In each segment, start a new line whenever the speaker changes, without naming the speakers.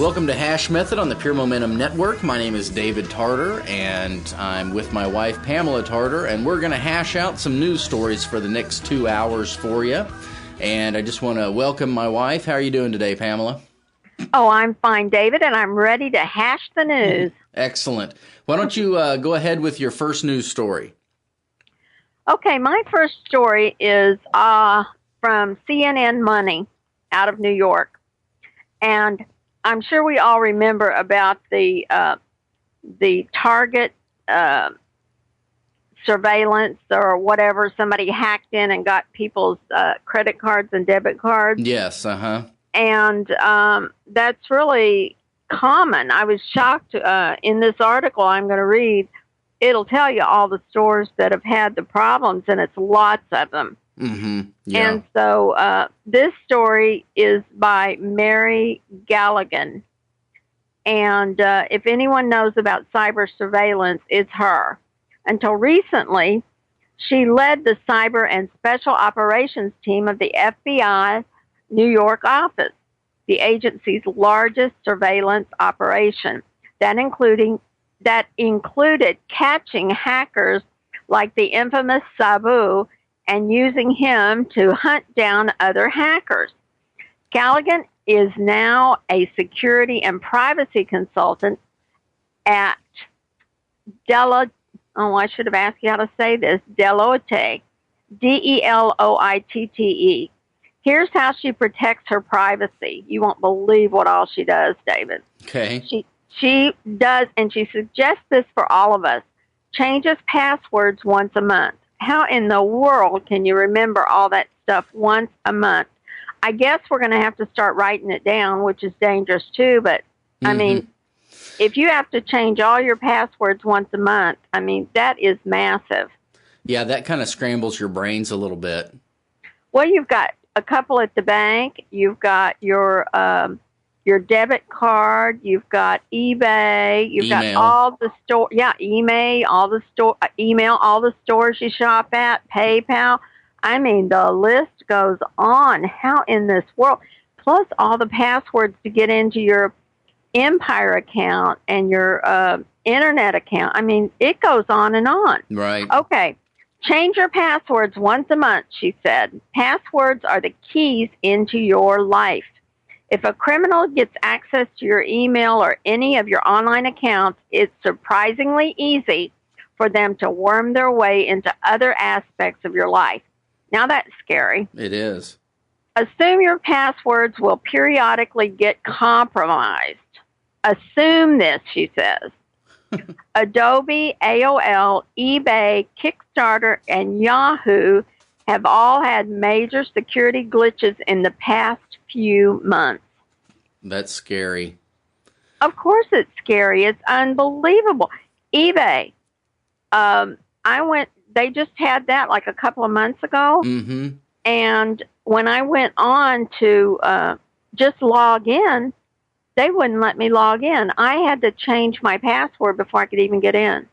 Welcome to Hash Method on the Pure Momentum Network. My name is David Tartar, and I'm with my wife, Pamela Tartar, and we're going to hash out some news stories for the next 2 hours for you. And I just want to welcome my wife. How are you doing today, Pamela?
Oh, I'm fine, David, and I'm ready to hash the news.
Excellent. Why don't you go ahead with your first news story?
Okay, my first story is from CNN Money out of New York. And I'm sure we all remember about the Target surveillance or whatever. Somebody hacked in and got people's credit cards and debit cards.
Yes,
And that's really common. I was shocked in this article I'm going to read. It'll tell you all the stores that have had the problems, and it's lots of them.
Mm-hmm. Yeah.
And so this story is by Mary Galligan. And if anyone knows about cyber surveillance, it's her. Until recently, she led the cyber and special operations team of the FBI New York office, the agency's largest surveillance operation. That included catching hackers like the infamous Sabu and using him to hunt down other hackers. Galligan is now a security and privacy consultant at Deloitte. Oh, I should have asked you how to say this. Deloitte, Deloitte. Here's how she protects her privacy. You won't believe what all she does, David.
Okay.
She does, and she suggests this for all of us, changes passwords once a month. How in the world can you remember all that stuff once a month? I guess we're going to have to start writing it down, which is dangerous too, but I mean, if you have to change all your passwords once a month, I mean, that is massive.
Yeah, that kind of scrambles your brains a little bit.
Well, you've got a couple at the bank, you've got your debit card, you've got eBay, you've got all the store, email, all the stores you shop at, PayPal. I mean, the list goes on. How in this world? Plus all the passwords to get into your Empire account and your internet account. I mean, it goes on and on.
Right.
Okay. Change your passwords once a month, she said. Passwords are the keys into your life. If a criminal gets access to your email or any of your online accounts, it's surprisingly easy for them to worm their way into other aspects of your life. Now that's scary.
It is.
Assume your passwords will periodically get compromised. Assume this, she says. Adobe, AOL, eBay, Kickstarter, and Yahoo have all had major security glitches in the past few months.
That's scary.
Of course it's scary. It's unbelievable. eBay, they just had that like a couple of months ago.
Mm-hmm.
And when I went on to just log in, they wouldn't let me log in. I had to change my password before I could even get in.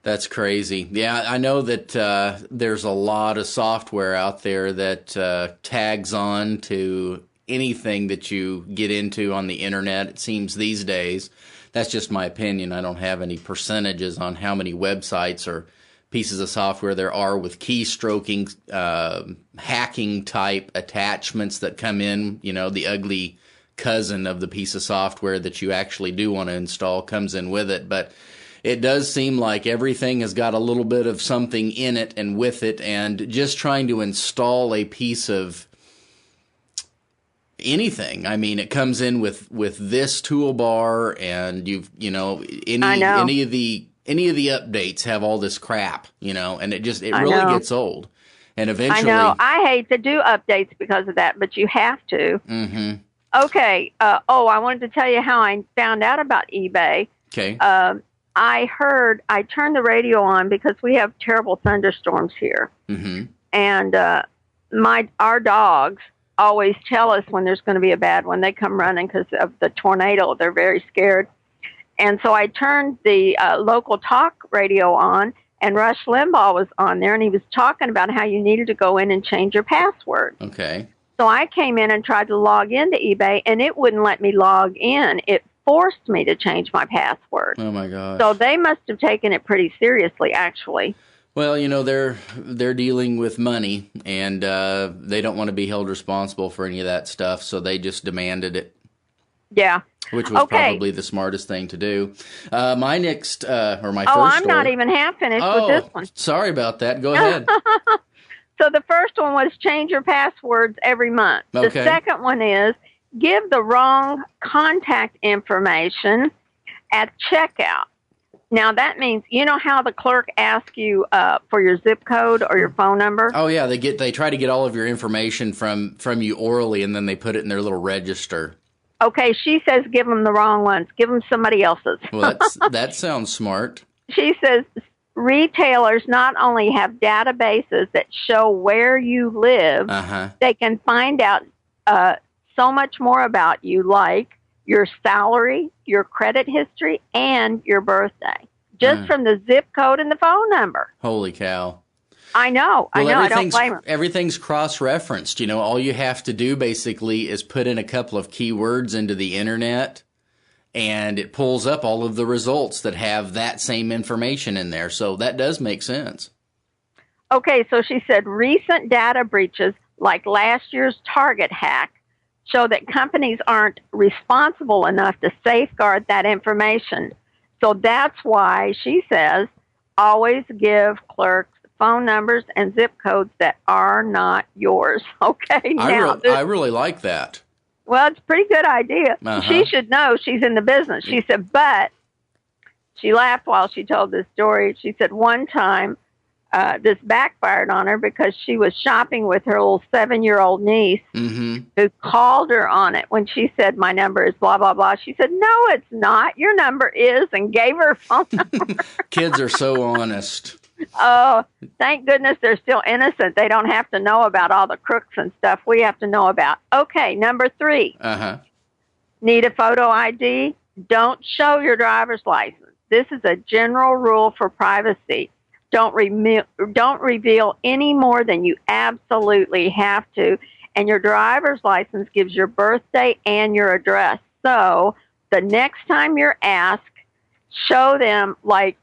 That's crazy. Yeah, I know that there's a lot of software out there that tags on to anything that you get into on the internet, it seems these days. That's just my opinion. I don't have any percentages on how many websites or pieces of software there are with keystroking, hacking type attachments that come in, the ugly cousin of the piece of software that you actually do want to install comes in with it. But it does seem like everything has got a little bit of something in it and with it, and just trying to install a piece of anything. I mean, it comes in with this toolbar, and any of the updates have all this crap, and it really gets old. And eventually,
I know. I hate to do updates because of that, but you have to.
Mm-hmm.
Okay. I wanted to tell you how I found out about eBay.
Okay.
I turned the radio on because we have terrible thunderstorms here.
Mm-hmm.
And our dogs always tell us when there's going to be a bad one. They come running because of the tornado. They're very scared. And so I turned the local talk radio on, and Rush Limbaugh was on there, and he was talking about how you needed to go in and change your password.
Okay.
So I came in and tried to log into eBay, and it wouldn't let me log in. It forced me to change my password.
Oh, my gosh.
So they must have taken it pretty seriously, actually.
Well, they're dealing with money, and they don't want to be held responsible for any of that stuff, so they just demanded it.
Yeah.
Which was probably the smartest thing to do. My next, or my first
I'm
story.
not even half finished with this one.
Sorry about that. Go ahead.
So the first one was change your passwords every month.
Okay.
The second one is give the wrong contact information at checkout. Now, that means, you know how the clerk asks you for your zip code or your phone number?
Oh, yeah. They try to get all of your information from you orally, and then they put it in their little register.
Okay, she says give them the wrong ones. Give them somebody else's.
Well, that sounds smart.
She says retailers not only have databases that show where you live, they can find out so much more about you, like your salary, your credit history, and your birthday, just from the zip code and the phone number.
Holy cow.
I know. I don't blame her.
Everything's cross-referenced. All you have to do basically is put in a couple of keywords into the internet, and it pulls up all of the results that have that same information in there. So that does make sense.
Okay, so she said recent data breaches, like last year's Target hack, show that companies aren't responsible enough to safeguard that information. So that's why she says always give clerks phone numbers and zip codes that are not yours. Okay,
I really like that.
Well, it's a pretty good idea. She should know. She's in the business. She said, but she laughed while she told this story. She said one time this backfired on her because she was shopping with her little 7-year-old niece who called her on it when she said, my number is blah, blah, blah. She said, no, it's not. Your number is, and gave her a phone number.
Kids are so honest.
Oh, thank goodness they're still innocent. They don't have to know about all the crooks and stuff we have to know about. Okay, number 3. Need a photo ID? Don't show your driver's license. This is a general rule for privacy. Don't reveal any more than you absolutely have to. And your driver's license gives your birthday and your address. So the next time you're asked, show them like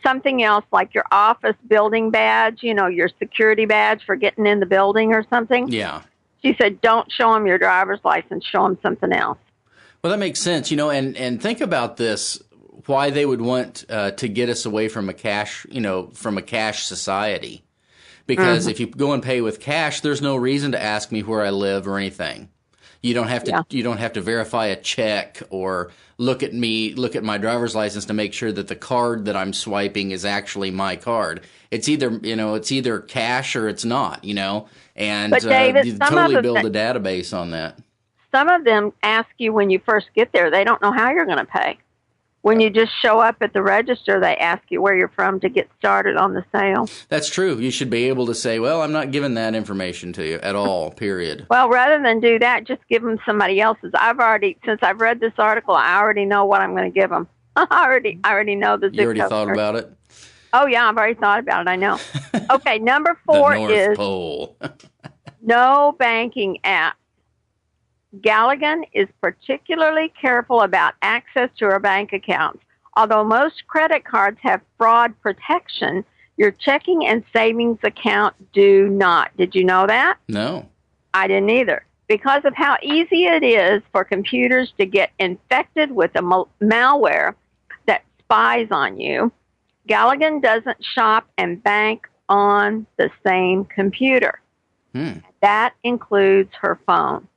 something else, like your office building badge, your security badge for getting in the building or something.
Yeah.
She said, don't show them your driver's license, show them something else.
Well, that makes sense, and think about this, why they would want to get us away from a cash society. Because if you go and pay with cash, there's no reason to ask me where I live or anything. You don't have to. You don't have to verify a check or look at my driver's license to make sure that the card that I'm swiping is actually my card. It's either cash or it's not. And
but David,
you totally build a database on that.
Some of them ask you when you first get there. They don't know how you're going to pay. When you just show up at the register, they ask you where you're from to get started on the sale.
That's true. You should be able to say, well, I'm not giving that information to you at all, period.
Well, rather than do that, just give them somebody else's. Since I've read this article, I already know what I'm going to give them. I already know the zip code.
You already thought about it?
Oh, yeah, I've already thought about it. I know. Okay, number 4
the North Pole.
No banking app. Galligan is particularly careful about access to our bank accounts. Although most credit cards have fraud protection, your checking and savings account do not. Did you know that?
No.
I didn't either. Because of how easy it is for computers to get infected with a malware that spies on you, Galligan doesn't shop and bank on the same computer. That includes her phone.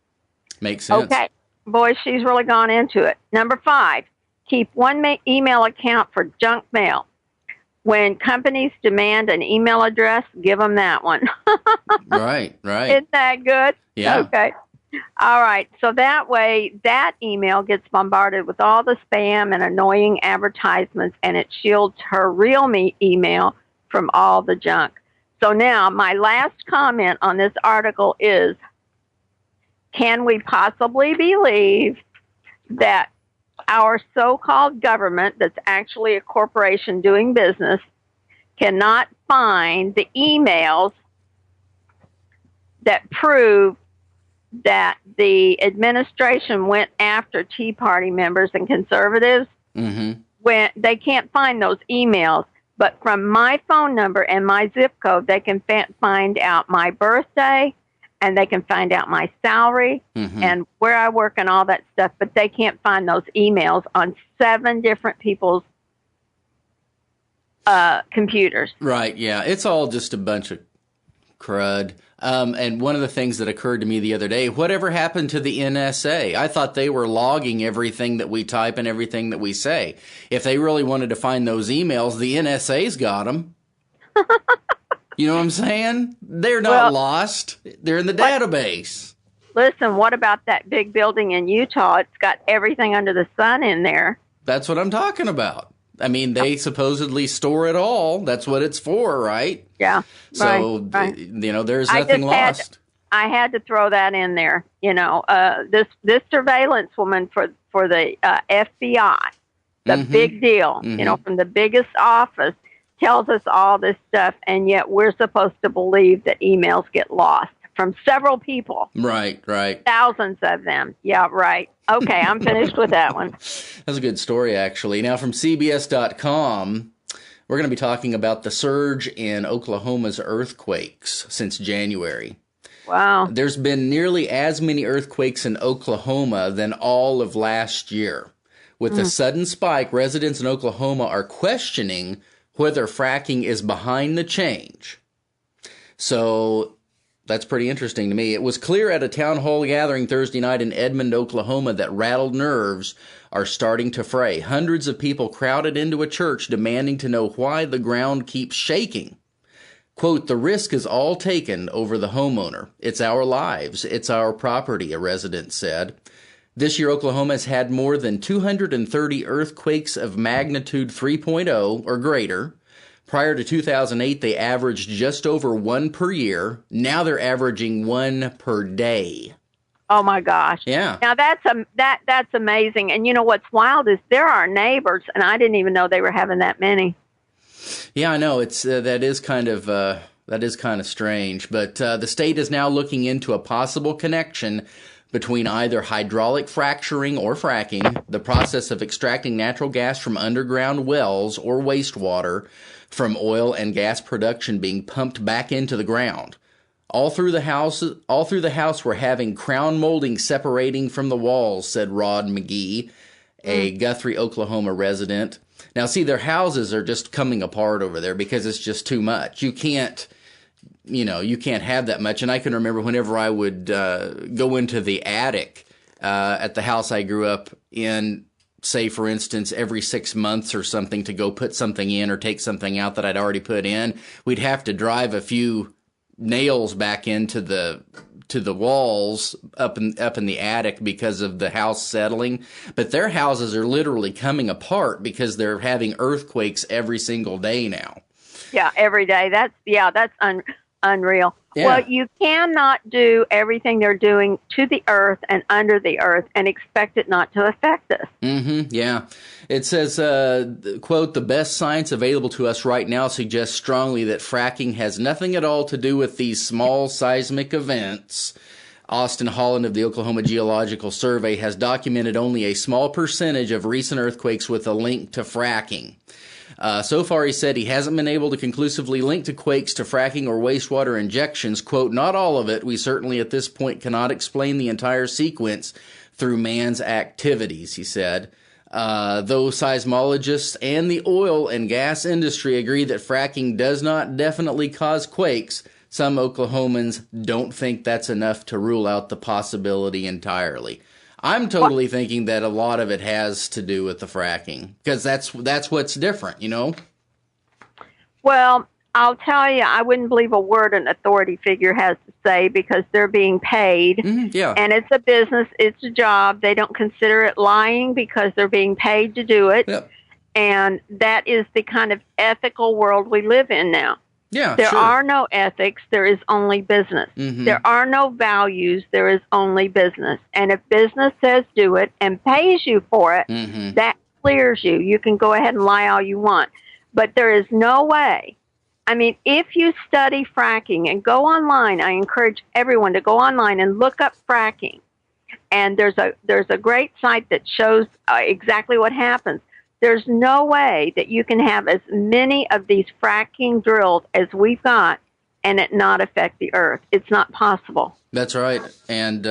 Makes sense.
Okay. Boy, she's really gone into it. Number 5, keep one email account for junk mail. When companies demand an email address, give them that one.
Right.
Isn't that good?
Yeah.
Okay. All right. So that way, that email gets bombarded with all the spam and annoying advertisements, and it shields her real email from all the junk. So now, my last comment on this article is, can we possibly believe that our so-called government, that's actually a corporation doing business, cannot find the emails that prove that the administration went after Tea Party members and conservatives when they can't find those emails. But from my phone number and my zip code, they can find out my birthday, and they can find out my salary and where I work and all that stuff. But they can't find those emails on 7 different people's computers.
Right, yeah. It's all just a bunch of crud. And one of the things that occurred to me the other day, whatever happened to the NSA? I thought they were logging everything that we type and everything that we say. If they really wanted to find those emails, the NSA's got them. You know what I'm saying? They're not lost. They're in the database.
Listen, what about that big building in Utah? It's got everything under the sun in there.
That's what I'm talking about. I mean, they supposedly store it all. That's what it's for, right?
Yeah.
So,
right.
You know, there's nothing lost.
I had to throw that in there. You know, this surveillance woman for the FBI, the big deal, you know, from the biggest office, tells us all this stuff, and yet we're supposed to believe that emails get lost from several people.
Right, right.
Thousands of them. Yeah, right. Okay, I'm finished with that one.
That's a good story, actually. Now, from CBS.com, we're going to be talking about the surge in Oklahoma's earthquakes since January.
Wow.
There's been nearly as many earthquakes in Oklahoma than all of last year. With the sudden spike, residents in Oklahoma are questioning whether fracking is behind the change. So that's pretty interesting to me. It was clear at a town hall gathering Thursday night in Edmond, Oklahoma, that rattled nerves are starting to fray. Hundreds of people crowded into a church demanding to know why the ground keeps shaking. Quote, "The risk is all taken over the homeowner. It's our lives. It's our property," a resident said. This year, Oklahoma has had more than 230 earthquakes of magnitude 3.0 or greater. Prior to 2008, they averaged just over 1 per year. Now they're averaging 1 per day.
Oh my gosh!
Yeah.
Now that's amazing. And you know what's wild is there are neighbors, and I didn't even know they were having that many.
Yeah, I know. It's that is kind of strange. But the state is now looking into a possible connection between either hydraulic fracturing or fracking, the process of extracting natural gas from underground wells, or wastewater from oil and gas production being pumped back into the ground. All through the house, we're having crown molding separating from the walls, said Rod McGee, a Guthrie, Oklahoma resident. Now, see, their houses are just coming apart over there because it's just too much. You can't have that much. And I can remember whenever I would go into the attic at the house I grew up in, say, for instance, every 6 months or something to go put something in or take something out that I'd already put in, we'd have to drive a few nails back into the walls up in the attic because of the house settling. But their houses are literally coming apart because they're having earthquakes every single day now.
Yeah, every day. That's unreal.
Yeah.
Well, you cannot do everything they're doing to the earth and under the earth and expect it not to affect us.
Yeah. It says, quote, "The best science available to us right now suggests strongly that fracking has nothing at all to do with these small seismic events. Austin Holland of the Oklahoma Geological Survey has documented only a small percentage of recent earthquakes with a link to fracking. So far, he said, he hasn't been able to conclusively link to quakes to fracking or wastewater injections. Quote, "Not all of it. We certainly at this point cannot explain the entire sequence through man's activities," he said. Though seismologists and the oil and gas industry agree that fracking does not definitely cause quakes, some Oklahomans don't think that's enough to rule out the possibility entirely. I'm totally thinking that a lot of it has to do with the fracking, because that's what's different, you know?
Well, I'll tell you, I wouldn't believe a word an authority figure has to say because they're being paid.
Yeah.
And it's a business. It's a job. They don't consider it lying because they're being paid to do it.
Yep.
And that is the kind of ethical world we live in now.
Yeah,
there
sure.
are no ethics. There is only business. There are no values. There is only business. And if business says do it and pays you for it, that clears you. You can go ahead and lie all you want. But there is no way. I mean, if you study fracking and go online, I encourage everyone to go online and look up fracking. And there's a great site that shows exactly what happens. There's no way that you can have as many of these fracking drills as we've got and it not affect the earth. It's not possible.
That's right. And,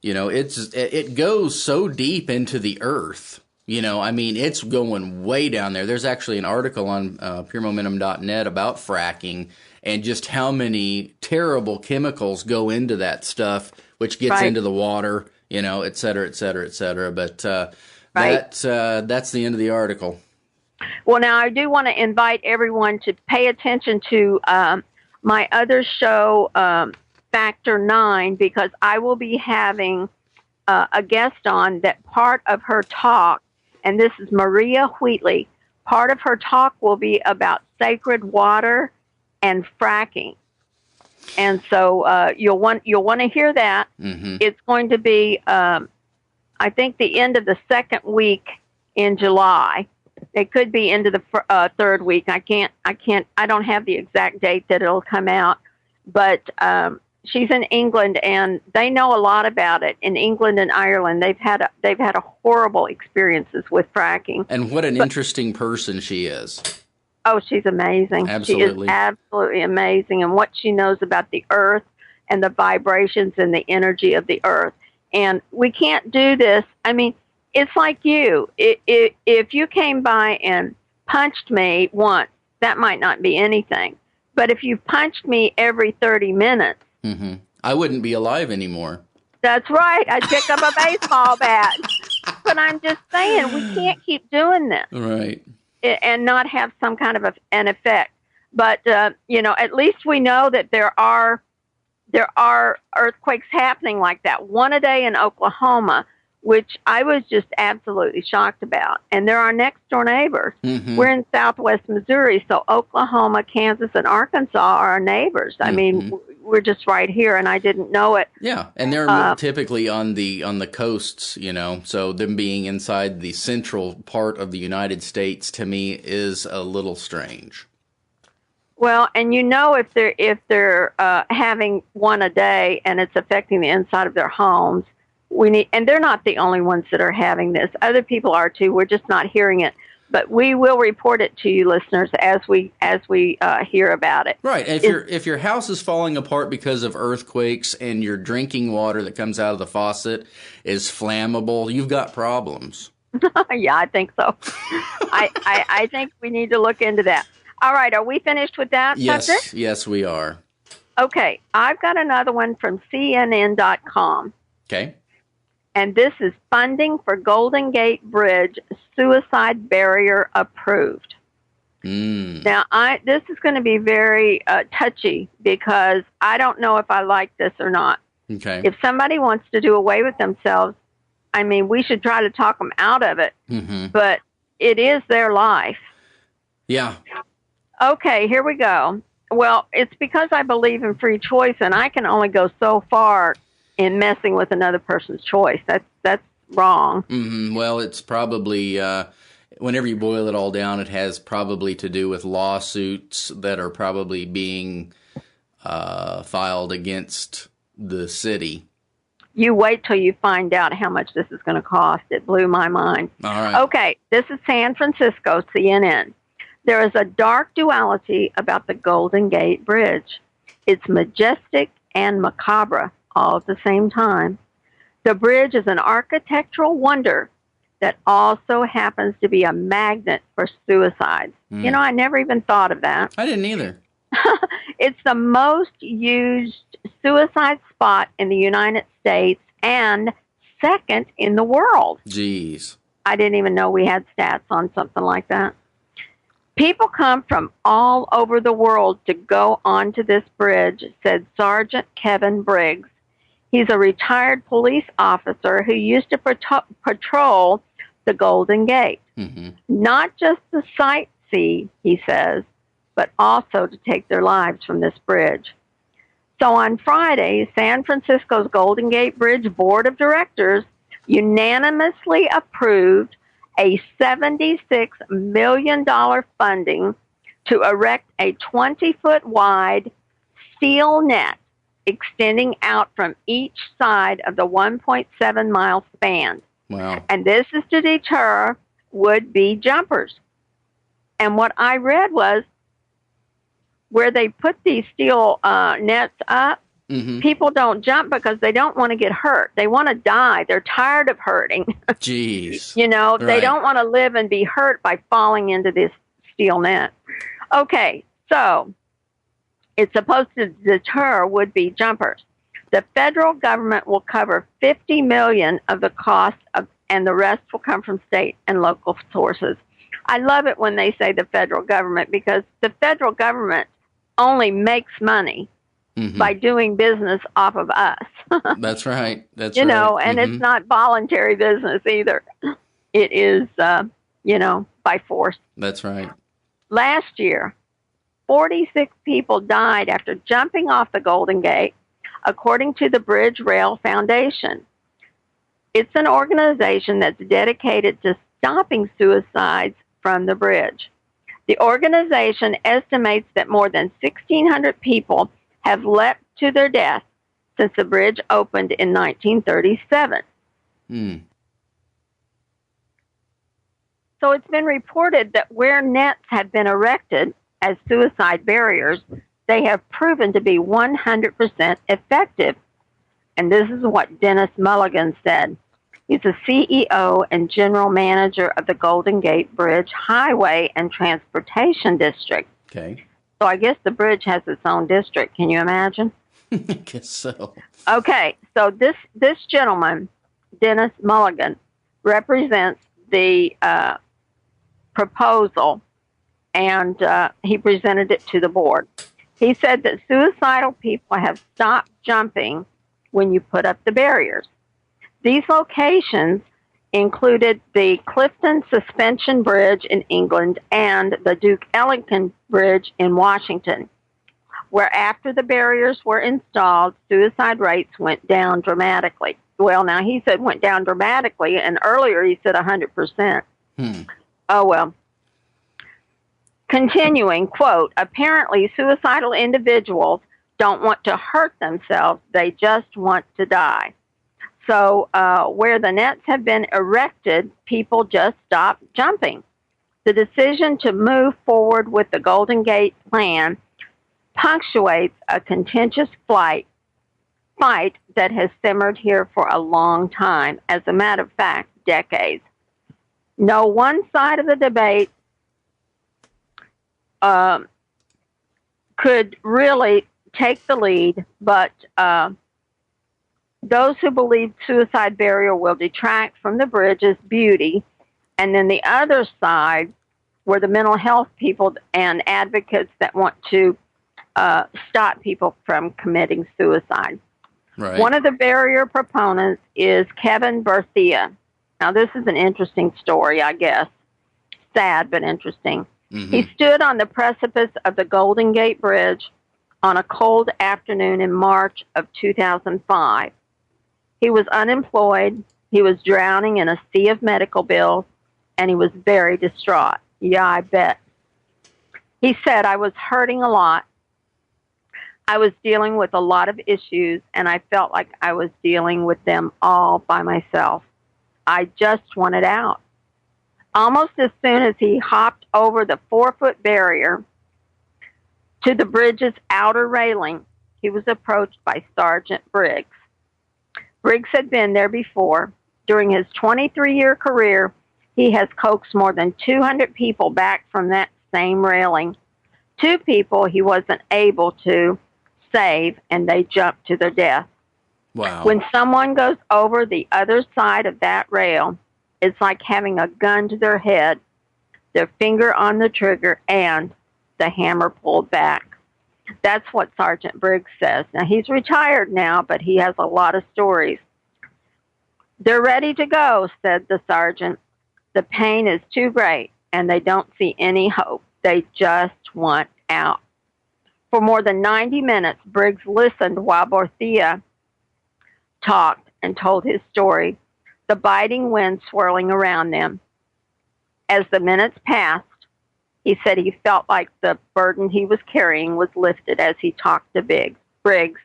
you know, it goes so deep into the earth. You know, I mean, it's going way down there. There's actually an article on PureMomentum.net about fracking and just how many terrible chemicals go into that stuff, which gets into the water, you know, et cetera, et cetera, et cetera. But that's the end of the article.
Well, now I do want to invite everyone to pay attention to my other show, Factor 9, because I will be having a guest on that part of her talk, and this is Maria Wheatley. Part of her talk will be about sacred water and fracking. And so you'll want to hear that. Mm-hmm. It's going to be, I think, the end of the second week in July. It could be into the third week. I don't have the exact date that it'll come out, but she's in England, and they know a lot about it. In England and Ireland, they've had a horrible experiences with fracking.
And what an interesting person she is.
Oh, she's amazing.
Absolutely.
She is absolutely amazing, and what she knows about the earth and the vibrations and the energy of the earth. And we can't do this. I mean, it's like you. If you came by and punched me once, that might not be anything. But if you punched me every 30 minutes,
mm-hmm. I wouldn't be alive anymore.
That's right. I'd pick up a baseball bat. But I'm just saying, we can't keep doing this.
Right.
And not have some kind of an effect. But, you know, at least we know that there are earthquakes happening like that. One a day in Oklahoma, which I was just absolutely shocked about. And they're our next door neighbors. Mm-hmm. We're in southwest Missouri, so Oklahoma, Kansas, and Arkansas are our neighbors. I mean, we're just right here, and I didn't know it.
Yeah, and they're typically on the coasts, you know, so them being inside the central part of the United States, to me, is a little strange.
Well, and you know, if they're having one a day and it's affecting the inside of their homes, and they're not the only ones that are having this. Other people are too. We're just not hearing it. But we will report it to you, listeners, as we hear about it.
Right. If your house is falling apart because of earthquakes and your drinking water that comes out of the faucet is flammable, you've got problems.
Yeah, I think so. I think we need to look into that. All right. Are we finished with that subject?
Yes, we are.
Okay. I've got another one from CNN.com.
Okay.
And this is funding for Golden Gate Bridge suicide barrier approved. Now, this is going to be very touchy because I don't know if I like this or not.
Okay.
If somebody wants to do away with themselves, I mean, we should try to talk them out of it. Mm-hmm. But it is their life.
Yeah.
Okay, here we go. Well, it's because I believe in free choice, and I can only go so far in messing with another person's choice. That's wrong.
Mm-hmm. Well, it's probably, whenever you boil it all down, it has probably to do with lawsuits that are probably being filed against the city.
You wait till you find out how much this is going to cost. It blew my mind.
All right.
Okay, this is San Francisco, CNN. There is a dark duality about the Golden Gate Bridge. It's majestic and macabre all at the same time. The bridge is an architectural wonder that also happens to be a magnet for suicides. You know, I never even thought of that.
I didn't either.
It's the most used suicide spot in the United States and second in the world.
Jeez.
I didn't even know we had stats on something like that. People come from all over the world to go onto this bridge, said Sergeant Kevin Briggs. He's a retired police officer who used to patrol the Golden Gate. Mm-hmm. Not just to sightsee, he says, but also to take their lives from this bridge. So on Friday, San Francisco's Golden Gate Bridge Board of Directors unanimously approved a $76 million funding to erect a 20-foot wide steel net extending out from each side of the 1.7-mile span.
Wow.
And this is to deter would-be jumpers. And what I read was where they put these steel nets up, people don't jump because they don't want to get hurt. They want to die. They're tired of hurting.
Jeez.
They don't want to live and be hurt by falling into this steel net. Okay, so it's supposed to deter would-be jumpers. The federal government will cover $50 million of the cost and the rest will come from state and local sources. I love it when they say the federal government because the federal government only makes money by doing business off of us.
That's right. That's
and it's not voluntary business either. It is, by force.
That's right.
Last year, 46 people died after jumping off the Golden Gate, according to the Bridge Rail Foundation. It's an organization that's dedicated to stopping suicides from the bridge. The organization estimates that more than 1,600 people have leapt to their death since the bridge opened in 1937. So it's been reported that where nets have been erected as suicide barriers, they have proven to be 100% effective. And this is what Dennis Mulligan said. He's the CEO and general manager of the Golden Gate Bridge Highway and Transportation District.
Okay.
So I guess the bridge has its own district. Can you imagine?
I guess so.
Okay, so this gentleman, Dennis Mulligan, represents the proposal, and he presented it to the board. He said that suicidal people have stopped jumping when you put up the barriers. These locations included the Clifton Suspension Bridge in England and the Duke Ellington Bridge in Washington, where after the barriers were installed, suicide rates went down dramatically. Well, now he said went down dramatically, and earlier he said 100%. Oh, well. Continuing, quote, apparently suicidal individuals don't want to hurt themselves. They just want to die. So where the nets have been erected, people just stop jumping. The decision to move forward with the Golden Gate plan punctuates a contentious fight that has simmered here for a long time. As a matter of fact, decades. No one side of the debate could really take the lead, but those who believe suicide barrier will detract from the bridge's beauty, and then the other side were the mental health people and advocates that want to stop people from committing suicide.
Right.
One of the barrier proponents is Kevin Berthia. Now, this is an interesting story, I guess. Sad, but interesting. He stood on the precipice of the Golden Gate Bridge on a cold afternoon in March of 2005. He was unemployed, he was drowning in a sea of medical bills, and he was very distraught. Yeah, I bet. He said, I was hurting a lot. I was dealing with a lot of issues, and I felt like I was dealing with them all by myself. I just wanted out. Almost as soon as he hopped over the 4-foot barrier to the bridge's outer railing, he was approached by Sergeant Briggs. Briggs had been there before. During his 23-year career, he has coaxed more than 200 people back from that same railing. 2 people he wasn't able to save, and they jumped to their death.
Wow.
When someone goes over the other side of that rail, it's like having a gun to their head, their finger on the trigger, and the hammer pulled back. That's what Sergeant Briggs says. Now, he's retired now, but he has a lot of stories. They're ready to go, said the sergeant. The pain is too great, and they don't see any hope. They just want out. For more than 90 minutes, Briggs listened while Berthia talked and told his story, the biting wind swirling around them. As the minutes passed, He said he felt like the burden he was carrying was lifted as he talked to Briggs.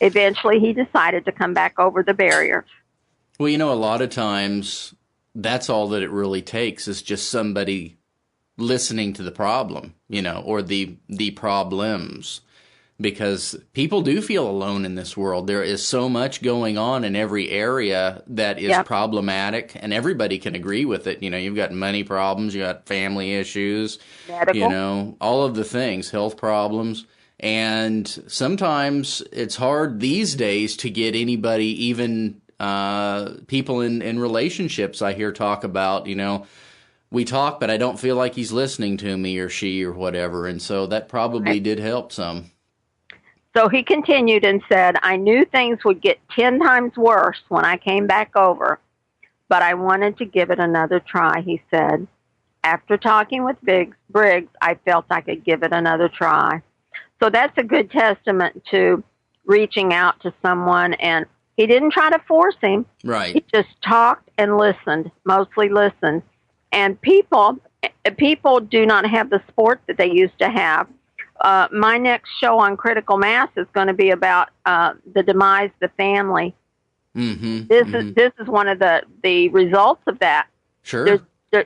Eventually, he decided to come back over the barrier.
Well, a lot of times that's all that it really takes is just somebody listening to the problem, or the problems, because people do feel alone in this world. There is so much going on in every area that is problematic, and everybody can agree with it. You've got money problems, you got family issues,
medical,
all of the things, health problems. And sometimes it's hard these days to get anybody, even people in relationships I hear talk about, we talk, but I don't feel like he's listening to me or she or whatever. And so that probably did help some.
So he continued and said, I knew things would get 10 times worse when I came back over, but I wanted to give it another try, he said. After talking with Briggs, I felt I could give it another try. So that's a good testament to reaching out to someone, and he didn't try to force him.
Right.
He just talked and listened, mostly listened. And people do not have the support that they used to have. My next show on critical mass is going to be about the demise of the family.
Mm-hmm.
This is one of the results of that.
Sure.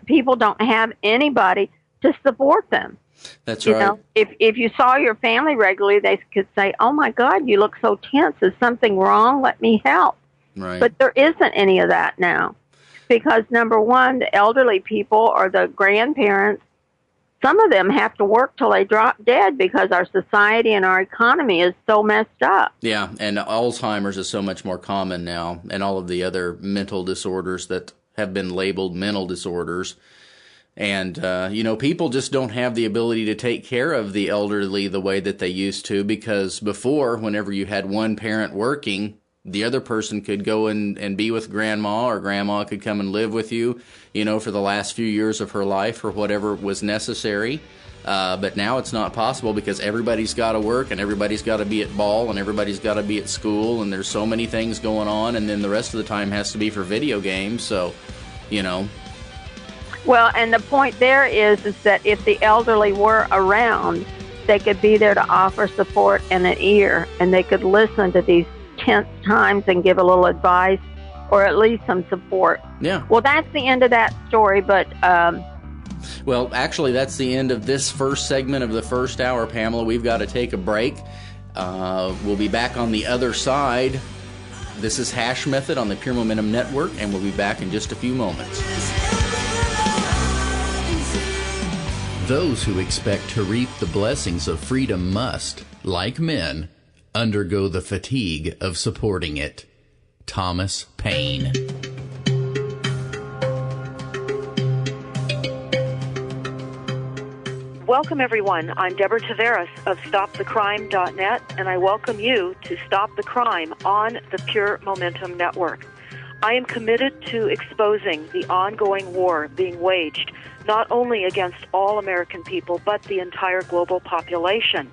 People don't have anybody to support them.
That's right.
If you saw your family regularly, they could say, "Oh my God, you look so tense. Is something wrong? Let me help."
Right.
But there isn't any of that now, because number one, the elderly people or the grandparents, some of them have to work till they drop dead because our society and our economy is so messed up.
Yeah, and Alzheimer's is so much more common now, and all of the other mental disorders that have been labeled mental disorders. And, people just don't have the ability to take care of the elderly the way that they used to, because before, whenever you had one parent working, the other person could go and be with grandma, or grandma could come and live with you, for the last few years of her life or whatever was necessary. But now it's not possible because everybody's got to work, and everybody's got to be at ball, and everybody's got to be at school, and there's so many things going on, and then the rest of the time has to be for video games. So,
Well, and the point there is that if the elderly were around, they could be there to offer support and an ear, and they could listen to these tense times and give a little advice or at least some support.
Yeah.
Well, that's the end of that story, but...
Well, actually, that's the end of this first segment of the first hour, Pamela. We've got to take a break. We'll be back on the other side. This is Hash Method on the Pure Momentum Network, and we'll be back in just a few moments. Those who expect to reap the blessings of freedom must, like men, undergo the fatigue of supporting it. Thomas Paine.
Welcome, everyone. I'm Deborah Taveras of StopTheCrime.net, and I welcome you to Stop the Crime on the Pure Momentum Network. I am committed to exposing the ongoing war being waged not only against all American people, but the entire global population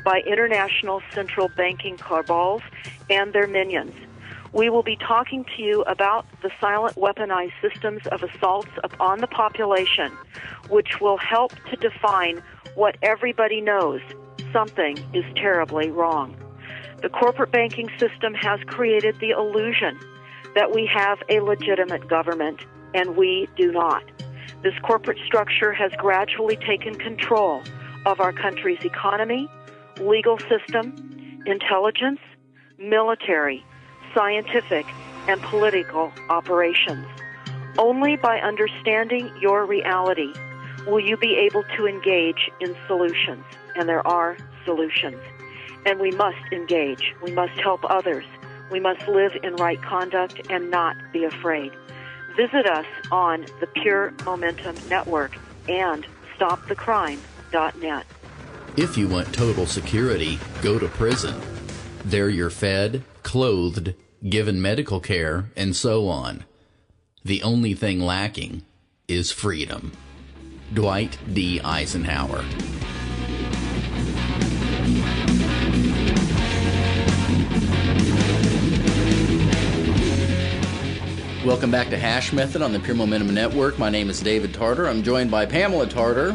by international central banking cabals and their minions. We will be talking to you about the silent weaponized systems of assaults upon the population, which will help to define what everybody knows: something is terribly wrong. The corporate banking system has created the illusion that we have a legitimate government, and we do not. This corporate structure has gradually taken control of our country's economy, legal system, intelligence, military, scientific, and political operations. Only by understanding your reality will you be able to engage in solutions, and there are solutions. And we must engage. We must help others. We must live in right conduct and not be afraid. Visit us on the Pure Momentum Network and StopTheCrime.net.
If you want total security, go to prison. There you're fed, clothed, given medical care, and so on. The only thing lacking is freedom. Dwight D. Eisenhower. Welcome back to Hash Method on the Pure Momentum Network. My name is David Tartar. I'm joined by Pamela Tartar.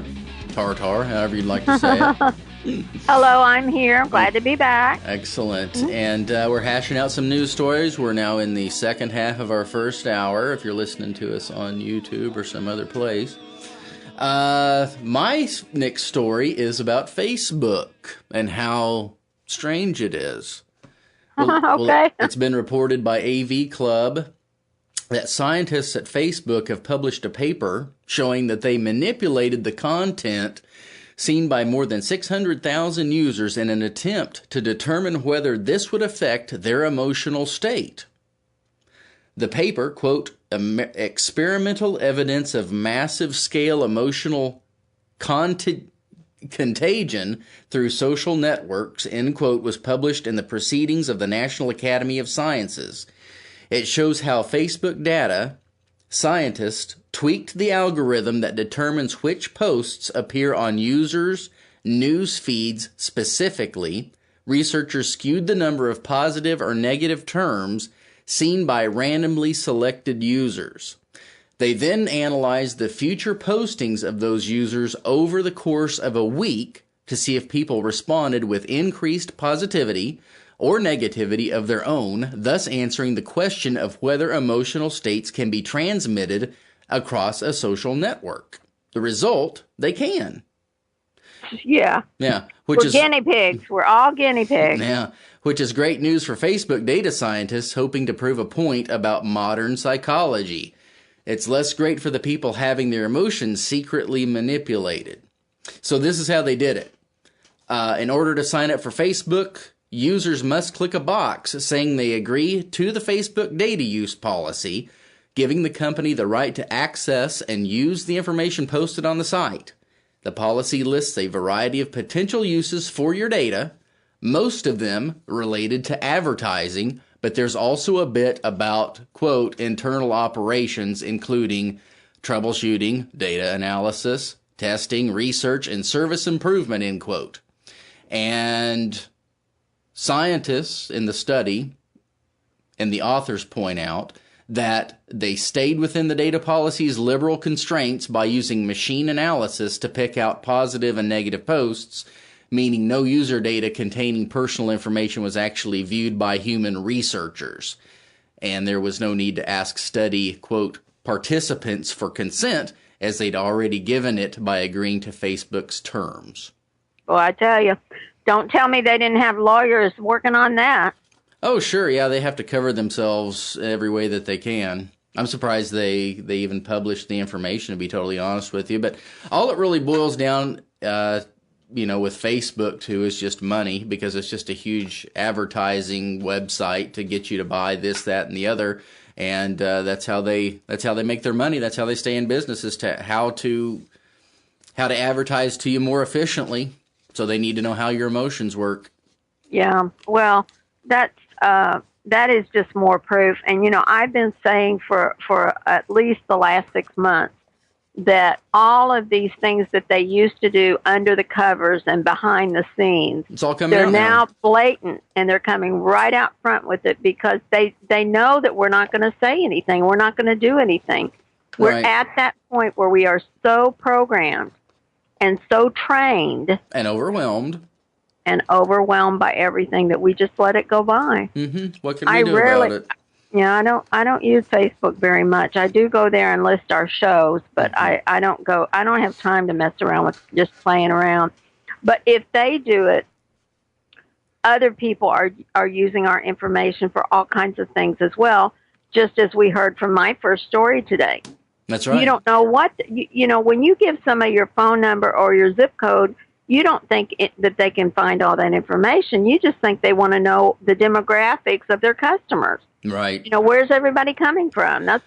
Tartar, however you'd like to say it.
Hello, I'm here. Glad to be back.
Excellent. And we're hashing out some news stories. We're now in the second half of our first hour, if you're listening to us on YouTube or some other place. My next story is about Facebook and how strange it is.
Okay.
It's been reported by AV Club that scientists at Facebook have published a paper showing that they manipulated the content seen by more than 600,000 users in an attempt to determine whether this would affect their emotional state. The paper, quote, experimental evidence of massive scale emotional contagion through social networks, end quote, was published in the Proceedings of the National Academy of Sciences. It shows how Facebook data scientists tweaked the algorithm that determines which posts appear on users' news feeds specifically. Researchers skewed the number of positive or negative terms seen by randomly selected users. They then analyzed the future postings of those users over the course of a week to see if people responded with increased positivity or negativity of their own, thus answering the question of whether emotional states can be transmitted across a social network. The result, they can.
Yeah.
Yeah.
We're guinea pigs. We're all guinea pigs.
Yeah. Which is great news for Facebook data scientists hoping to prove a point about modern psychology. It's less great for the people having their emotions secretly manipulated. So this is how they did it. In order to sign up for Facebook, users must click a box saying they agree to the Facebook data use policy, giving the company the right to access and use the information posted on the site. The policy lists a variety of potential uses for your data, most of them related to advertising, but there's also a bit about, quote, internal operations, including troubleshooting, data analysis, testing, research, and service improvement, end quote. And scientists in the study and the authors point out that they stayed within the data policy's liberal constraints by using machine analysis to pick out positive and negative posts, meaning no user data containing personal information was actually viewed by human researchers. And there was no need to ask study, quote, participants for consent, as they'd already given it by agreeing to Facebook's terms.
Well, I tell you, don't tell me they didn't have lawyers working on that.
Oh, sure. Yeah, they have to cover themselves every way that they can. I'm surprised they even published the information, to be totally honest with you. But all it really boils down, with Facebook, too, is just money, because it's just a huge advertising website to get you to buy this, that, and the other. And that's how they make their money. That's how they stay in business, is to how to advertise to you more efficiently. So they need to know how your emotions work. Yeah,
well, that is just more proof. And, I've been saying for at least the last 6 months that all of these things that they used to do under the covers and behind the scenes,
it's all coming out
they're now blatant, and they're coming right out front with it because they know that we're not going to say anything. We're not going to do anything. We're at that point where we are so programmed and so trained
and overwhelmed
by everything that we just let it go by.
Mm-hmm. What can we do about it?
Yeah, I don't use Facebook very much. I do go there and list our shows, but I don't have time to mess around with just playing around. But if they do it, other people are using our information for all kinds of things as well, just as we heard from my first story today.
That's right.
You don't know what, when you give somebody your phone number or your zip code, you don't think that they can find all that information. You just think they want to know the demographics of their customers.
Right.
Where's everybody coming from? That's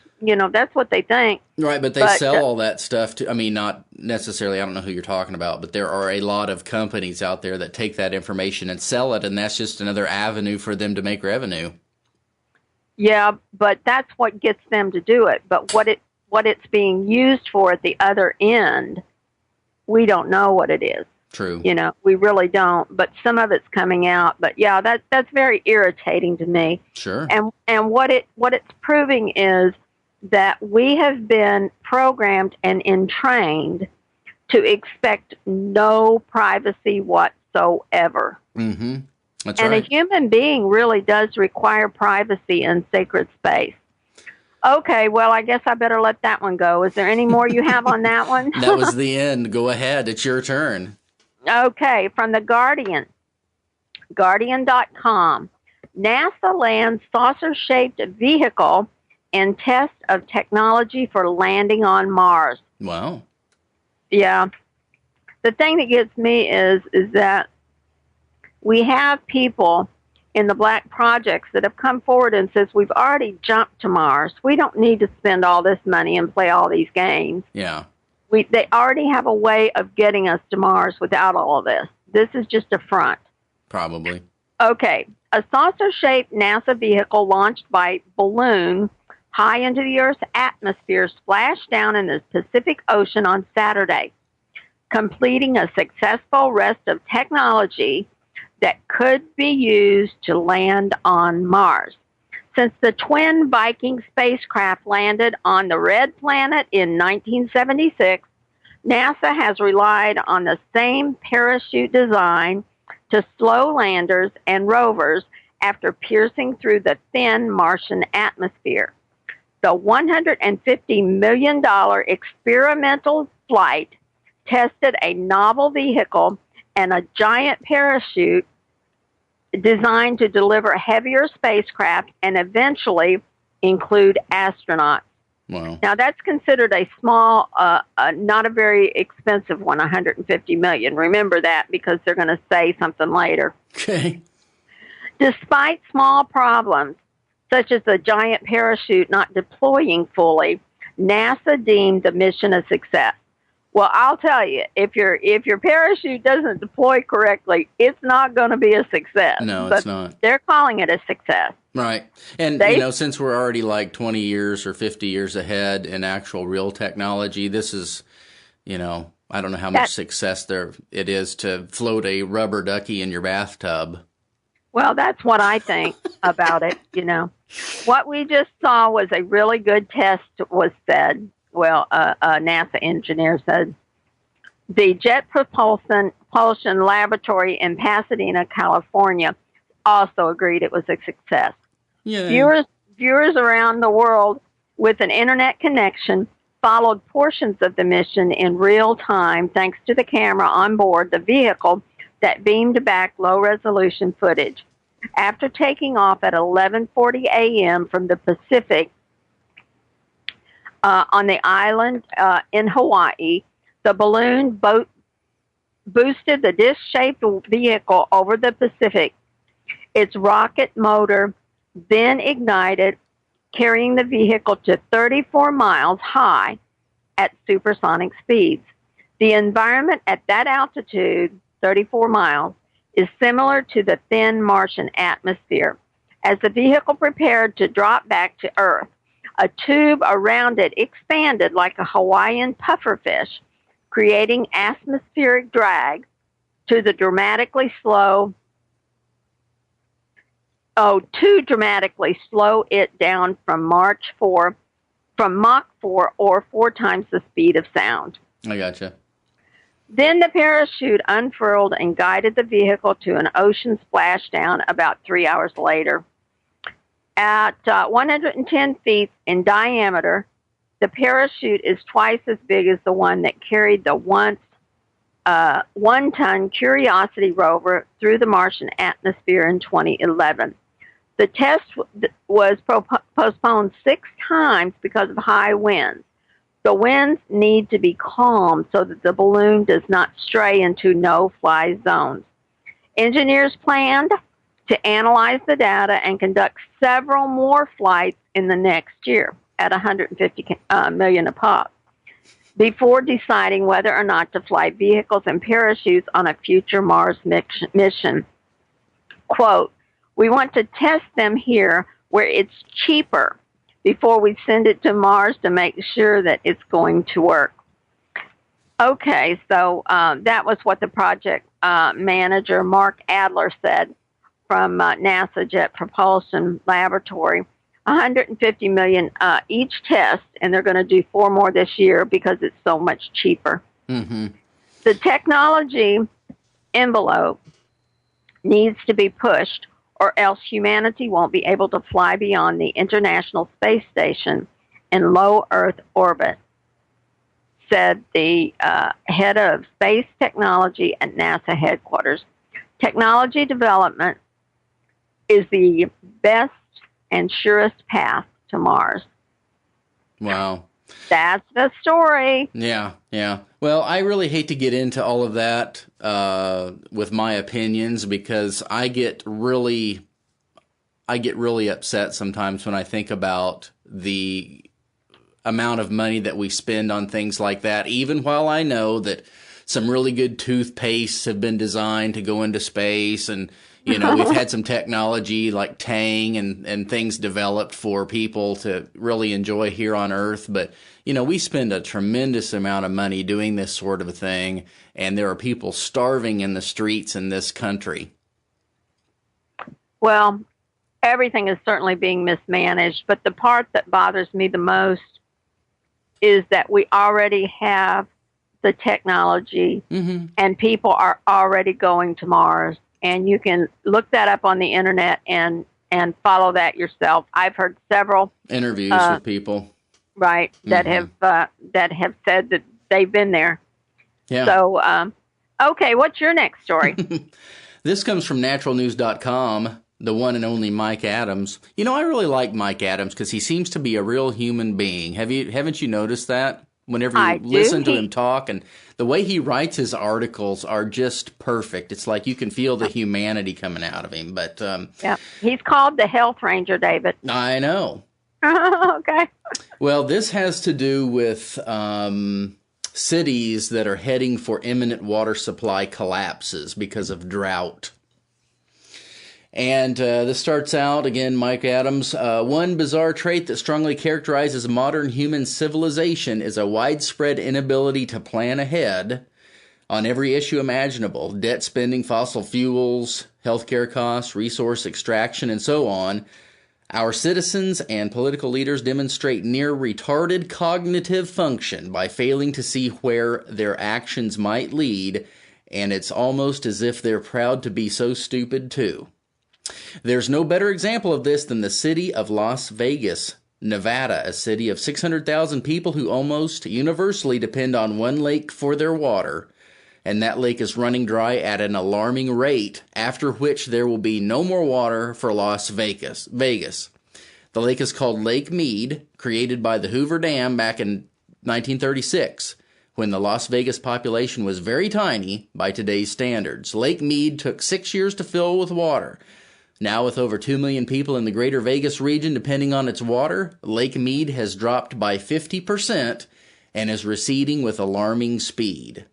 what they think.
Right, but they sell all that stuff to, not necessarily, I don't know who you're talking about, but there are a lot of companies out there that take that information and sell it, and that's just another avenue for them to make revenue.
Yeah, but that's what gets them to do it. But what it's being used for at the other end, we don't know what it is.
True.
We really don't, but some of it's coming out. But yeah, that's very irritating to me.
Sure.
And what it's proving is that we have been programmed and entrained to expect no privacy whatsoever.
Mm-hmm. That's
and
right.
A human being really does require privacy in sacred space. Okay, well, I guess I better let that one go. Is there any more you have on that one?
That was the end. Go ahead. It's your turn.
Okay, from The Guardian, Guardian.com. NASA lands saucer-shaped vehicle in test of technology for landing on Mars.
Wow.
Yeah. The thing that gets me is that we have people in the black projects that have come forward and says, we've already jumped to Mars. We don't need to spend all this money and play all these games.
Yeah.
They already have a way of getting us to Mars without all of this. This is just a front.
Probably.
Okay. A saucer-shaped NASA vehicle launched by balloon high into the Earth's atmosphere splashed down in the Pacific Ocean on Saturday, completing a successful rest of technology that could be used to land on Mars. Since the twin Viking spacecraft landed on the Red Planet in 1976, NASA has relied on the same parachute design to slow landers and rovers after piercing through the thin Martian atmosphere. The $150 million experimental flight tested a novel vehicle and a giant parachute designed to deliver heavier spacecraft and eventually include astronauts.
Wow.
Now, that's considered a small, not a very expensive one, $150 million. Remember that because they're going to say something later.
Okay.
Despite small problems, such as the giant parachute not deploying fully, NASA deemed the mission a success. Well, I'll tell you, if your parachute doesn't deploy correctly, it's not going to be a success.
No,
but
it's not.
They're calling it a success.
Right. And, since we're already like 20 years or 50 years ahead in actual real technology, this is, I don't know how much success it is to float a rubber ducky in your bathtub.
Well, that's what I think about it, What we just saw was a really good test, was said. Well, a NASA engineer said. The Jet Propulsion Laboratory in Pasadena, California, also agreed it was a success.
Yeah.
Viewers around the world with an internet connection followed portions of the mission in real time thanks to the camera on board the vehicle that beamed back low-resolution footage. After taking off at 11:40 a.m. from the Pacific on the island in Hawaii, the balloon boosted the disc-shaped vehicle over the Pacific. Its rocket motor then ignited, carrying the vehicle to 34 miles high at supersonic speeds. The environment at that altitude, 34 miles, is similar to the thin Martian atmosphere. As the vehicle prepared to drop back to Earth, a tube around it expanded like a Hawaiian pufferfish, creating atmospheric drag to dramatically slow it down from Mach 4 or 4 times the speed of sound.
I gotcha.
Then the parachute unfurled and guided the vehicle to an ocean splashdown about 3 hours later. At 110 feet in diameter, the parachute is twice as big as the one that carried the one-ton Curiosity rover through the Martian atmosphere in 2011. The test was postponed 6 times because of high winds. The winds need to be calm so that the balloon does not stray into no-fly zones. Engineers planned to analyze the data and conduct several more flights in the next year at $150 million a pop before deciding whether or not to fly vehicles and parachutes on a future Mars mission. Quote, "We want to test them here where it's cheaper before we send it to Mars to make sure that it's going to work." Okay, so that was what the project manager, Mark Adler, said from NASA Jet Propulsion Laboratory. $150 million each test, and they're going to do 4 more this year because it's so much cheaper.
Mm-hmm.
The technology envelope needs to be pushed, or else humanity won't be able to fly beyond the International Space Station in low Earth orbit, said the head of space technology at NASA headquarters. Technology development is the best and surest path to Mars.
Wow.
That's the story.
Yeah, yeah. Well, I really hate to get into all of that with my opinions, because I get really upset sometimes when I think about the amount of money that we spend on things like that, even while I know that some really good toothpastes have been designed to go into space, and we've had some technology like Tang and things developed for people to really enjoy here on Earth. But, we spend a tremendous amount of money doing this sort of a thing, and there are people starving in the streets in this country.
Well, everything is certainly being mismanaged, but the part that bothers me the most is that we already have the technology, and people are already going to Mars. And you can look that up on the internet and follow that yourself. I've heard several
interviews with people,
right, that have said that they've been there.
Yeah.
So, okay, what's your next story?
This comes from naturalnews.com. The one and only Mike Adams. I really like Mike Adams because he seems to be a real human being. Haven't you noticed that? Whenever you listen to him talk, and the way he writes his articles are just perfect. It's like you can feel the humanity coming out of him. But
yeah, he's called the Health Ranger, David.
I know.
Okay.
Well, this has to do with cities that are heading for imminent water supply collapses because of drought. And this starts out, again, Mike Adams. One bizarre trait that strongly characterizes modern human civilization is a widespread inability to plan ahead on every issue imaginable. Debt spending, fossil fuels, healthcare costs, resource extraction, and so on. Our citizens and political leaders demonstrate near retarded cognitive function by failing to see where their actions might lead, and it's almost as if they're proud to be so stupid too. There's no better example of this than the city of Las Vegas, Nevada, a city of 600,000 people who almost universally depend on one lake for their water, and that lake is running dry at an alarming rate, after which there will be no more water for Las Vegas. The lake is called Lake Mead, created by the Hoover Dam back in 1936, when the Las Vegas population was very tiny by today's standards. Lake Mead took 6 years to fill with water. Now, with over 2 million people in the greater Vegas region depending on its water, Lake Mead has dropped by 50% and is receding with alarming speed.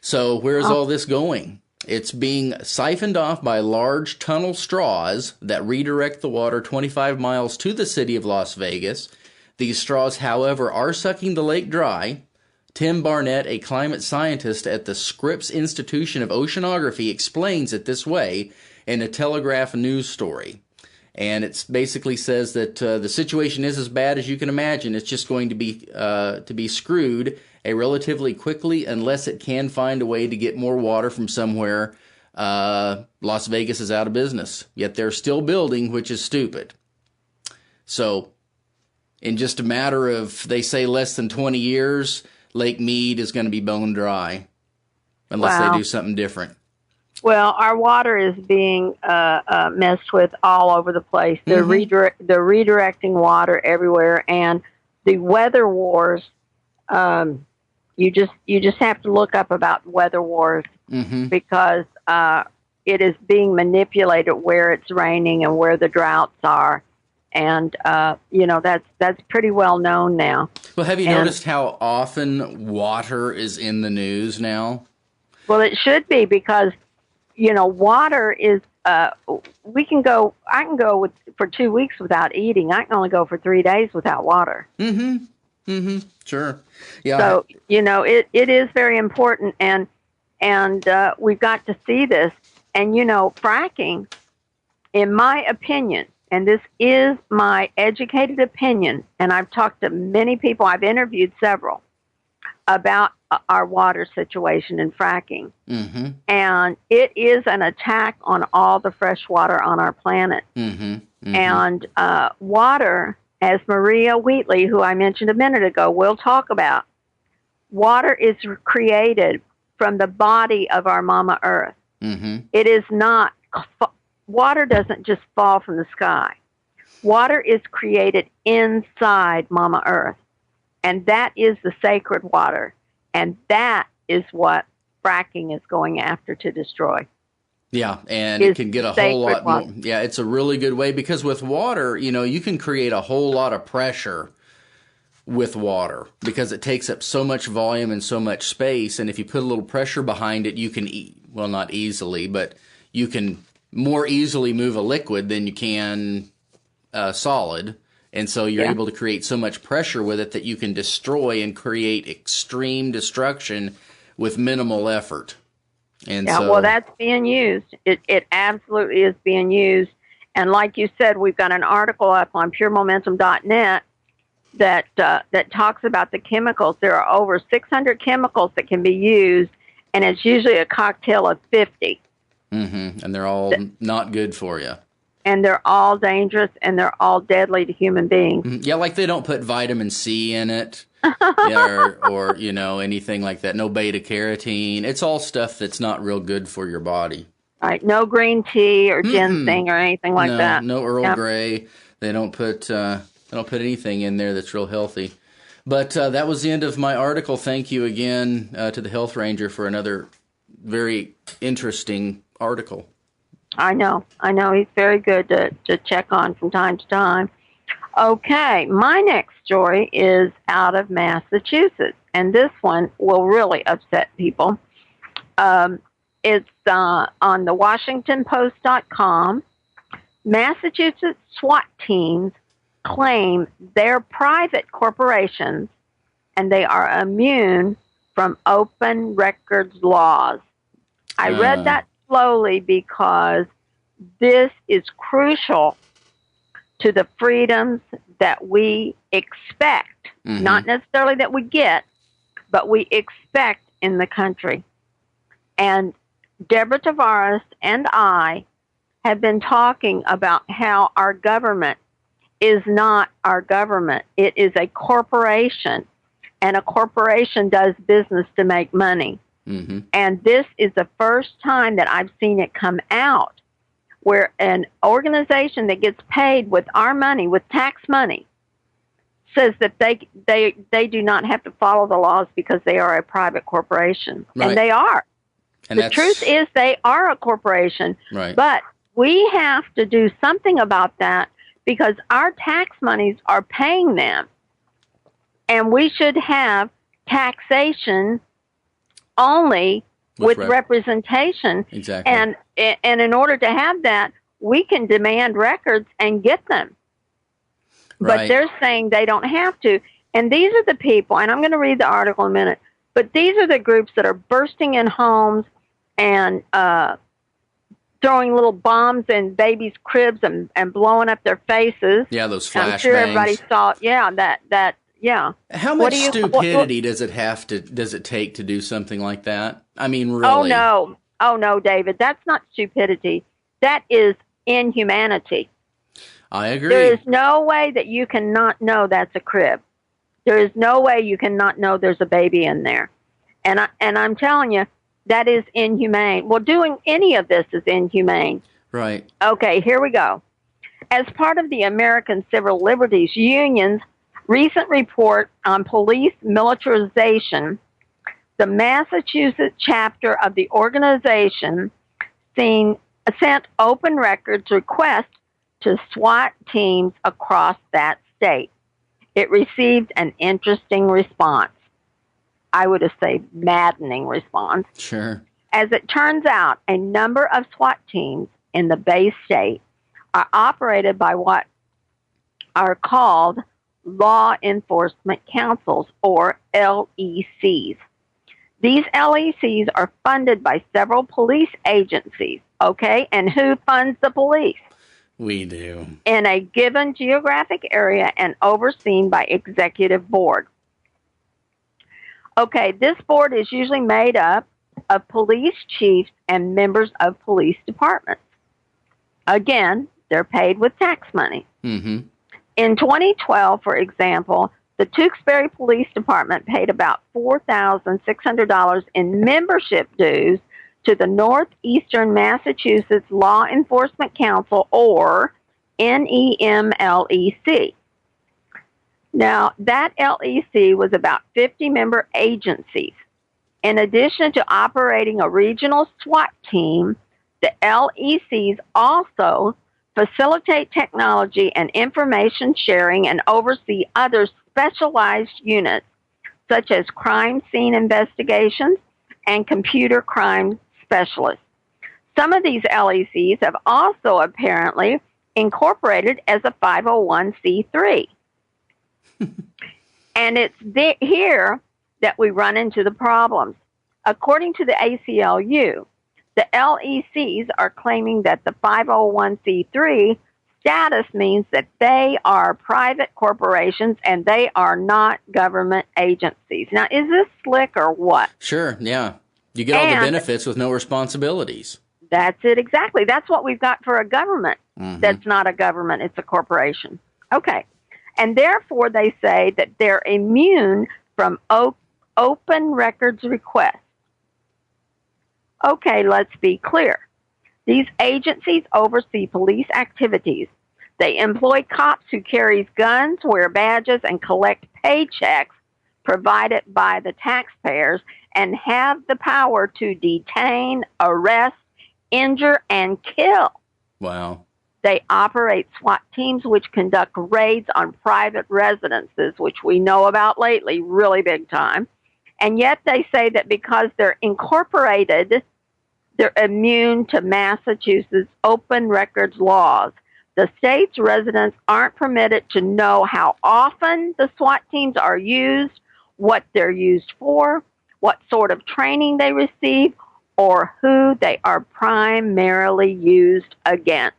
So where is all this going? It's being siphoned off by large tunnel straws that redirect the water 25 miles to the city of Las Vegas. These straws, however, are sucking the lake dry. Tim Barnett, a climate scientist at the Scripps Institution of Oceanography, explains it this way in a Telegraph news story. And it basically says that the situation is as bad as you can imagine. It's just going to be screwed relatively quickly unless it can find a way to get more water from somewhere. Las Vegas is out of business, yet they're still building, which is stupid. So in just a matter of, they say, less than 20 years, Lake Mead is going to be bone dry unless they do something different.
Well, our water is being messed with all over the place. They're redirecting water everywhere, and the weather wars. You just have to look up about weather wars because it is being manipulated where it's raining and where the droughts are, and that's pretty well known now.
Well, have you noticed how often water is in the news now?
Well, it should be, because water is, I can go for 2 weeks without eating. I can only go for 3 days without water.
Sure. Yeah.
So, it is very important, and we've got to see this. And, fracking, in my opinion, and this is my educated opinion, and I've talked to many people, I've interviewed several, about our water situation in fracking. And it is an attack on all the fresh water on our planet. And water, as Maria Wheatley, who I mentioned a minute ago, will talk about, water is created from the body of our Mama Earth. It is not, water doesn't just fall from the sky. Water is created inside Mama Earth. And that is the sacred water. And that is what fracking is going after to destroy.
Yeah, and it can get a whole lot more. Yeah, it's a really good way, because with water, you can create a whole lot of pressure with water because it takes up so much volume and so much space. And if you put a little pressure behind it, you can, well, not easily, but you can more easily move a liquid than you can solid. And so you're able to create so much pressure with it that you can destroy and create extreme destruction with minimal effort. And
well, that's being used. It absolutely is being used. And like you said, we've got an article up on PureMomentum.net that talks about the chemicals. There are over 600 chemicals that can be used, and it's usually a cocktail of 50.
And they're all not good for you.
And they're all dangerous, and they're all deadly to human beings.
Yeah, like they don't put vitamin C in it, or anything like that. No beta carotene. It's all stuff that's not real good for your body.
Right. No green tea or ginseng or anything like that.
No Earl Grey. They don't put anything in there that's real healthy. But that was the end of my article. Thank you again to the Health Ranger for another very interesting article.
I know. He's very good to check on from time to time. Okay, my next story is out of Massachusetts, and this one will really upset people. It's on the WashingtonPost.com. Massachusetts SWAT teams claim they're private corporations, and they are immune from open records laws. I read that slowly because this is crucial to the freedoms that we expect, not necessarily that we get, but we expect in the country. And Deborah Tavares and I have been talking about how our government is not our government. It is a corporation, and a corporation does business to make money. And this is the first time that I've seen it come out where an organization that gets paid with our money, with tax money, says that they do not have to follow the laws because they are a private corporation. Right. And they are. And the truth is they are a corporation.
Right.
But we have to do something about that because our tax monies are paying them. And we should have taxation only with representation.
Exactly.
And in order to have that, we can demand records and get them. Right. But they're saying they don't have to. And these are the people, and I'm going to read the article in a minute, but these are the groups that are bursting in homes and throwing little bombs in babies' cribs and blowing up their faces.
Yeah, those flashbangs.
I'm sure everybody saw, that. Yeah.
How much stupidity does it take to do something like that? I mean, really?
Oh no, David, that's not stupidity. That is inhumanity.
I agree.
There is no way that you cannot know that's a crib. There is no way you cannot know there's a baby in there. And I'm telling you, that is inhumane. Well, doing any of this is inhumane.
Right.
Okay, here we go. As part of the American Civil Liberties Union's recent report on police militarization, the Massachusetts chapter of the organization sent open records requests to SWAT teams across that state. It received an interesting response. I would have said maddening response.
Sure.
As it turns out, a number of SWAT teams in the Bay State are operated by what are called Law Enforcement Councils, or LECs. These LECs are funded by several police agencies, okay? And who funds the police?
We do.
In a given geographic area and overseen by executive board. Okay, this board is usually made up of police chiefs and members of police departments. Again, they're paid with tax money.
Mm-hmm.
In 2012, for example, the Tewksbury Police Department paid about $4,600 in membership dues to the Northeastern Massachusetts Law Enforcement Council, or NEMLEC. Now, that LEC was about 50 member agencies. In addition to operating a regional SWAT team, the LECs also facilitate technology and information sharing and oversee other specialized units, such as crime scene investigations and computer crime specialists. Some of these LECs have also apparently incorporated as a 501c3. And it's here that we run into the problems. According to the ACLU, the LECs are claiming that the 501c3 status means that they are private corporations and they are not government agencies. Now, is this slick or what?
Sure, yeah. You get all the benefits with no responsibilities.
That's it, exactly. That's what we've got for a government. That's not a government, it's a corporation. Okay. And therefore, they say that they're immune from open records requests. Okay, let's be clear. These agencies oversee police activities. They employ cops who carry guns, wear badges, and collect paychecks provided by the taxpayers, and have the power to detain, arrest, injure, and kill.
Wow.
They operate SWAT teams which conduct raids on private residences, which we know about lately, really big time. And yet they say that because they're incorporated, they're immune to Massachusetts open records laws. The state's residents aren't permitted to know how often the SWAT teams are used, what they're used for, what sort of training they receive, or who they are primarily used against.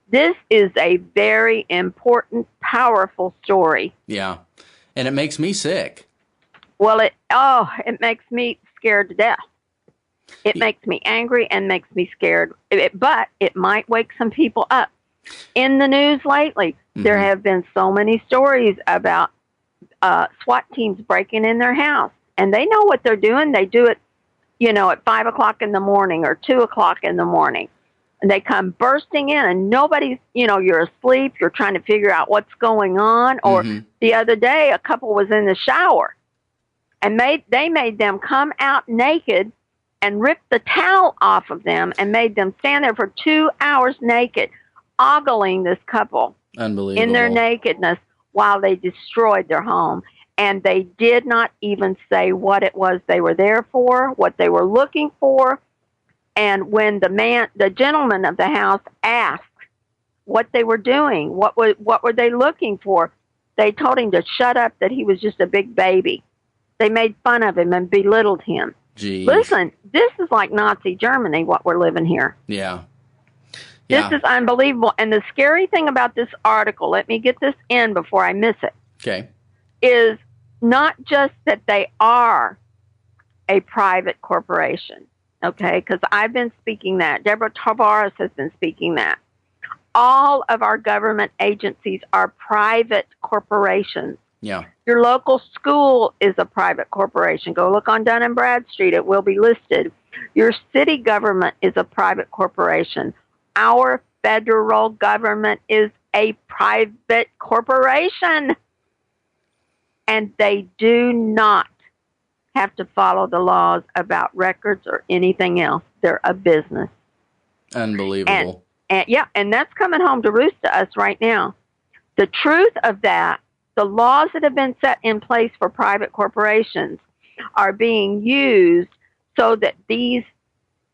This is a very important, powerful story.
Yeah, and it makes me sick.
Well, it makes me scared to death. It makes me angry and makes me scared, but it might wake some people up. In the news lately, there have been so many stories about SWAT teams breaking in their house, and they know what they're doing. They do it, at 5 o'clock in the morning or 2 o'clock in the morning. And they come bursting in, and nobody's, you're asleep. You're trying to figure out what's going on. Or the other day, a couple was in the shower, and they made them come out naked and ripped the towel off of them and made them stand there for 2 hours naked, ogling this couple
Unbelievable.
In their nakedness while they destroyed their home. And they did not even say what it was they were there for, what they were looking for. And when the gentleman of the house asked what they were doing, what were they looking for, they told him to shut up, that he was just a big baby. They made fun of him and belittled him.
Jeez.
Listen, this is like Nazi Germany, what we're living here.
Yeah.
This is unbelievable. And the scary thing about this article, let me get this in before I miss it,
okay,
is not just that they are a private corporation. Okay, because I've been speaking that. Deborah Tavares has been speaking that. All of our government agencies are private corporations.
Yeah.
Your local school is a private corporation. Go look on Dun & Bradstreet. It will be listed. Your city government is a private corporation. Our federal government is a private corporation. And they do not have to follow the laws about records or anything else. They're a business.
Unbelievable.
And that's coming home to roost to us right now. The truth of that, the laws that have been set in place for private corporations are being used so that these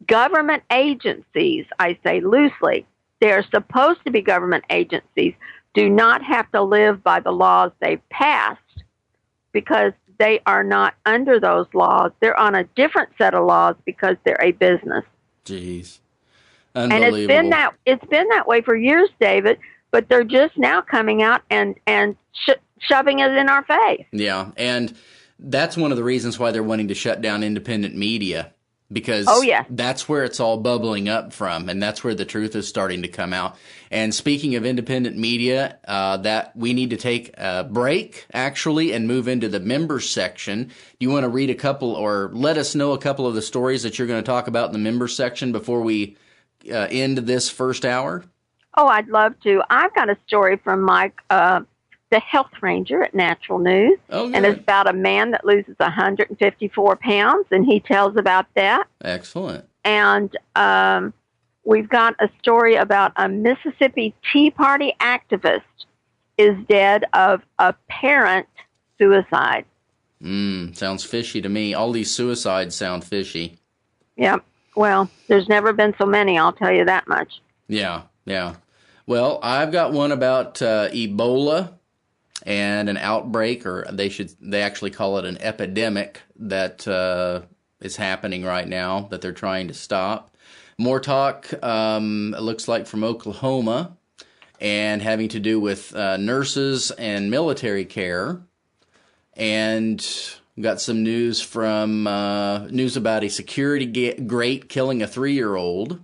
government agencies, I say loosely, they're supposed to be government agencies, do not have to live by the laws they've passed, because they are not under those laws. They're on a different set of laws because they're a business.
Jeez. Unbelievable.
And it's been that way for years, David, but they're just now coming out and shoving it in our face.
Yeah, and that's one of the reasons why they're wanting to shut down independent media, because that's where it's all bubbling up from, and that's where the truth is starting to come out. And speaking of independent media, that we need to take a break, actually, and move into the members section. Do you want to read a couple, or let us know a couple of the stories that you're going to talk about in the members section before we end this first hour?
Oh, I'd love to. I've got a story from Mike, the health ranger at Natural News.
Oh, good.
And it's about a man that loses 154 pounds, and he tells about that.
Excellent.
And we've got a story about a Mississippi Tea Party activist is dead of apparent suicide.
Sounds fishy to me. All these suicides sound fishy.
Yep. Well, there's never been so many, I'll tell you that much.
Yeah. Well, I've got one about Ebola and an outbreak, or they actually call it an epidemic that is happening right now that they're trying to stop. More talk, it looks like, from Oklahoma, and having to do with nurses and military care. And we got some news from news about a security grate killing a 3-year-old,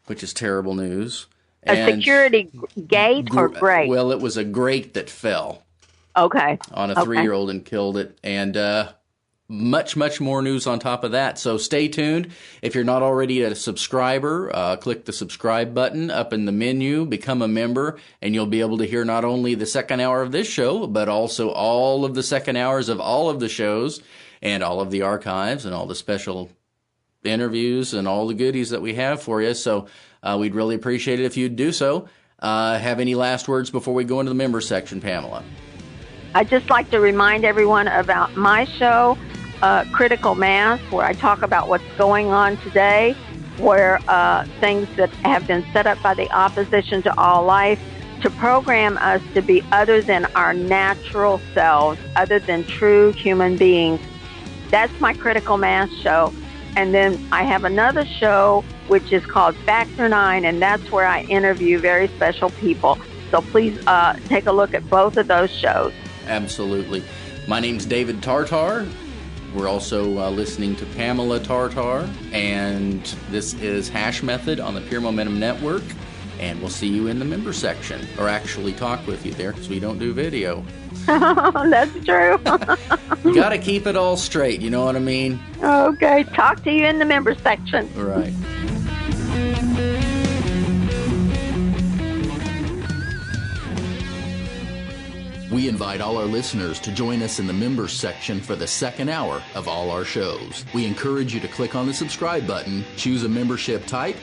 which is terrible news.
A security gate or grate?
Well, it was a grate that fell.
Okay.
On a 3-year-old and killed it. And much more news on top of that. So stay tuned. If you're not already a subscriber, click the subscribe button up in the menu, become a member, and you'll be able to hear not only the second hour of this show, but also all of the second hours of all of the shows and all of the archives and all the special interviews and all the goodies that we have for you. So we'd really appreciate it if you'd do so. Have any last words before we go into the member section, Pamela?
I'd just like to remind everyone about my show, Critical Mass, where I talk about what's going on today, where things that have been set up by the opposition to all life to program us to be other than our natural selves, other than true human beings. That's my Critical Mass show. And then I have another show which is called Factor 9, and that's where I interview very special people. So please take a look at both of those shows.
Absolutely. My name's David Tartar. We're also listening to Pamela Tartar, and this is Hash Method on the Pure Momentum Network, and we'll see you in the member section, or actually talk with you there, because we don't do video.
That's true.
You got to keep it all straight, you know what I mean?
Okay, talk to you in the member section.
Right. We invite all our listeners to join us in the members section for the second hour of all our shows. We encourage you to click on the subscribe button, choose a membership type,